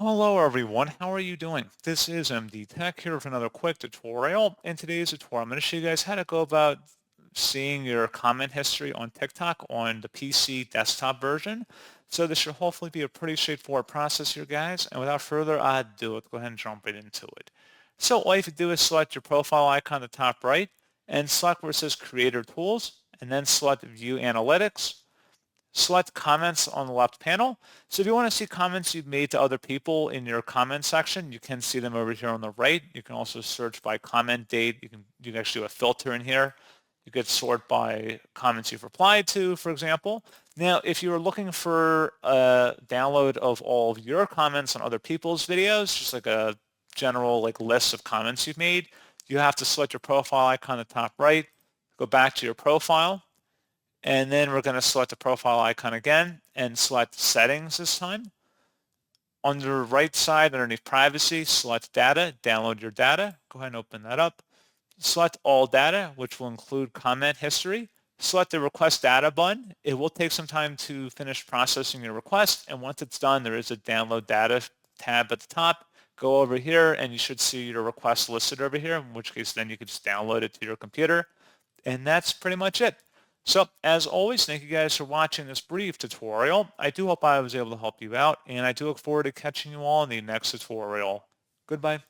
Hello everyone, how are you doing? This is MD Tech here with another quick tutorial. In today's tutorial, I'm going to show you guys how to go about seeing your comment history on TikTok on the PC desktop version. So this should hopefully be a pretty straightforward process here, guys. And without further ado, let's go ahead and jump right into it. So all you have to do is select your profile icon on the top right and select where it says Creator Tools, and then select View Analytics. Select comments on the left panel. So if you want to see comments you've made to other people in your comment section, you can see them over here on the right. You can also search by comment date. You can actually do a filter in here. You could sort by comments you've replied to, for example. Now, if you are looking for a download of all of your comments on other people's videos, just like a general list of comments you've made, you have to select your profile icon at the top right, go back to your profile, and then we're going to select the profile icon again and select settings this time. On the right side underneath privacy, select data, download your data. Go ahead and open that up. Select all data, which will include comment history. Select the request data button. It will take some time to finish processing your request. And once it's done, there is a download data tab at the top. Go over here and you should see your request listed over here, in which case then you could just download it to your computer. And that's pretty much it. So as always, thank you guys for watching this brief tutorial. I do hope I was able to help you out, and I do look forward to catching you all in the next tutorial. Goodbye.